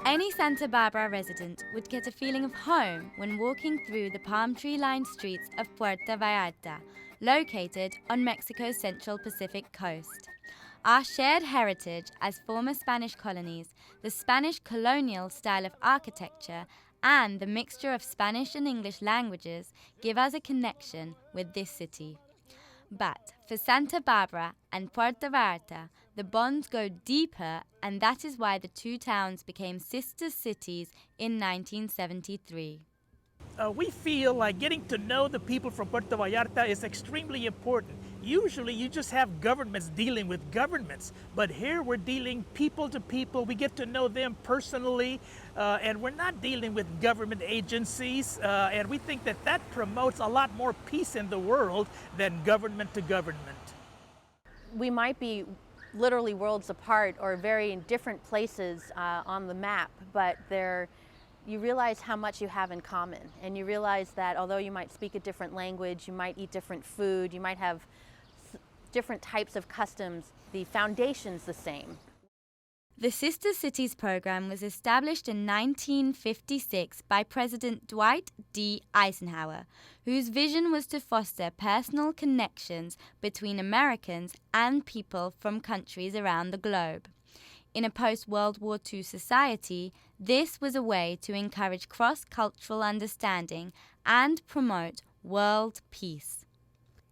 Any Santa Barbara resident would get a feeling of home when walking through the palm tree-lined streets of Puerto Vallarta, located on Mexico's central Pacific coast. Our shared heritage as former Spanish colonies, the Spanish colonial style of architecture, and the mixture of Spanish and English languages give us a connection with this city. But for Santa Barbara and Puerto Vallarta, the bonds go deeper, and that is why the two towns became sister cities in 1973. We feel like getting to know the people from Puerto Vallarta is extremely important. Usually you just have governments dealing with governments, but here we're dealing people to people. We get to know them personally, and we're not dealing with government agencies, and we think that that promotes a lot more peace in the world than government to government. We might be literally worlds apart or very different places on the map, but you realize how much you have in common, and you realize that although you might speak a different language, you might eat different food, you might have different types of customs, the foundation's the same. The Sister Cities program was established in 1956 by President Dwight D. Eisenhower, whose vision was to foster personal connections between Americans and people from countries around the globe. In a post-World War II society, this was a way to encourage cross-cultural understanding and promote world peace.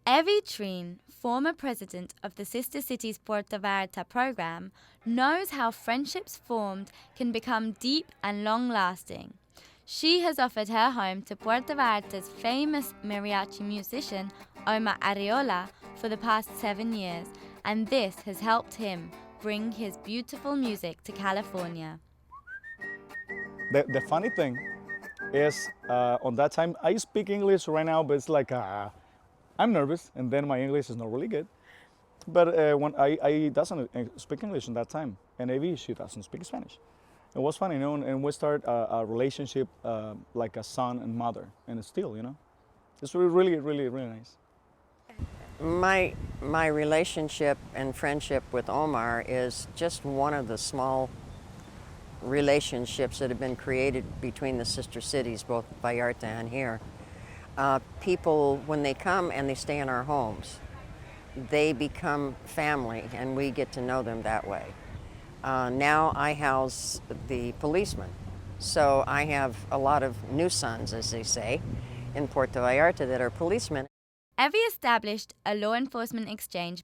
Evie Treen, former president of the Sister Cities Puerto Vallarta program, knows how friendships formed can become deep and long-lasting. She has offered her home to Puerto Vallarta's famous mariachi musician, Omar Arriola, for the past 7 years, and this has helped him bring his beautiful music to California. The funny thing is, on that time, I speak English right now, but it's like, I'm nervous, and then my English is not really good. But when I doesn't speak English in that time, and Evie, she doesn't speak Spanish. It was funny, and we start a relationship like a son and mother, and it's still, it's really, really, really nice. My relationship and friendship with Omar is just one of the small relationships that have been created between the sister cities, both Vallarta and here. People, when they come and they stay in our homes, they become family, and we get to know them that way. Now I house the policemen, so I have a lot of new sons, as they say, in Puerto Vallarta that are policemen. Evie established a law enforcement exchange.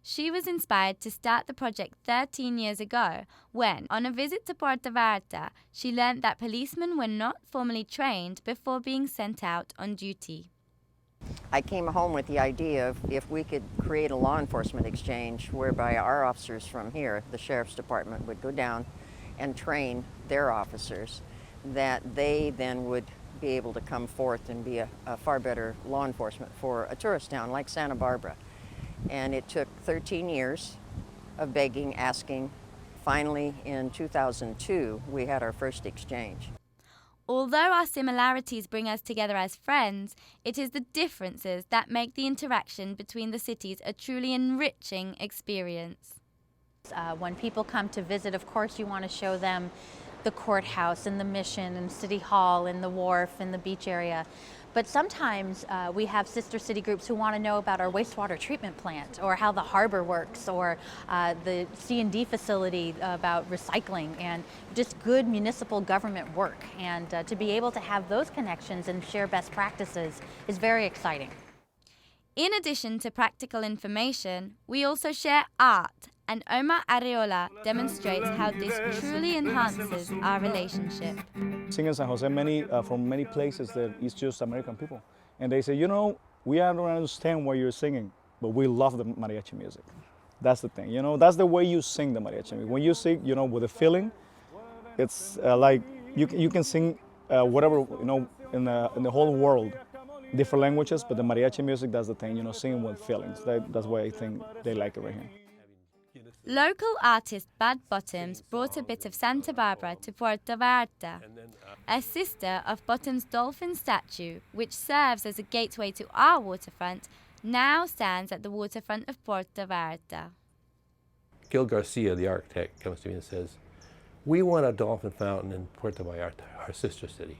She was inspired to start the project 13 years ago when, on a visit to Puerto Vallarta, she learned that policemen were not formally trained before being sent out on duty. I came home with the idea of if we could create a law enforcement exchange whereby our officers from here, the Sheriff's Department, would go down and train their officers, that they then would be able to come forth and be a far better law enforcement for a tourist town like Santa Barbara. And it took 13 years of begging, asking. Finally, in 2002, we had our first exchange. Although our similarities bring us together as friends, it is the differences that make the interaction between the cities a truly enriching experience. When people come to visit, of course, you want to show them the courthouse and the mission and City Hall and the wharf and the beach area. But sometimes we have sister city groups who want to know about our wastewater treatment plant, or how the harbor works, or the C&D facility about recycling, and just good municipal government work. And to be able to have those connections and share best practices is very exciting. In addition to practical information, we also share art, and Omar Arriola demonstrates how this truly enhances our relationship. Sing in San Jose from many places that it's just American people. And they say, we don't understand what you're singing, but we love the mariachi music. That's the thing, that's the way you sing the mariachi music. When you sing, with a feeling, it's like you can sing whatever, in the whole world, different languages, but the mariachi music, that's the thing, singing with feelings. That's why I think they like it right here. Local artist Bad Bottoms brought a bit of Santa Barbara to Puerto Vallarta. A sister of Bottoms' dolphin statue, which serves as a gateway to our waterfront, now stands at the waterfront of Puerto Vallarta. Gil Garcia, the architect, comes to me and says, "We want a dolphin fountain in Puerto Vallarta, our sister city."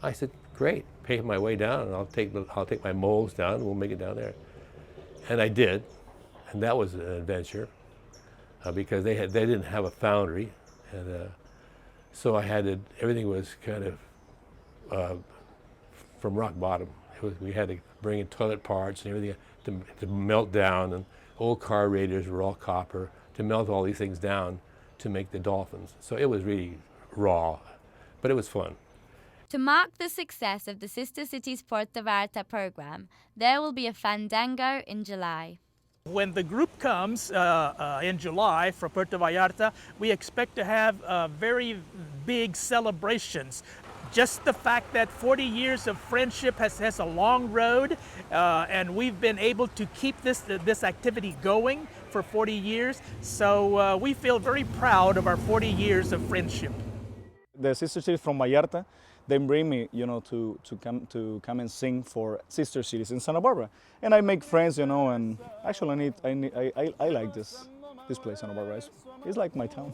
I said, "Great, pay my way down, and I'll take my molds down, and we'll make it down there." And I did, and that was an adventure because they didn't have a foundry, and so everything was kind of from rock bottom. We had to bring in toilet parts and everything to melt down, and old car radiators were all copper, to melt all these things down to make the dolphins. So it was really raw, but it was fun. To mark the success of the Sister Cities Puerto Vallarta program, there will be a fandango in July. When the group comes in July for Puerto Vallarta, we expect to have very big celebrations. Just the fact that 40 years of friendship has a long road, and we've been able to keep this activity going for 40 years. So we feel very proud of our 40 years of friendship. The sister cities from Vallarta, they bring me, to come and sing for sister cities in Santa Barbara, and I make friends, and actually I like this place, Santa Barbara. It's like my town.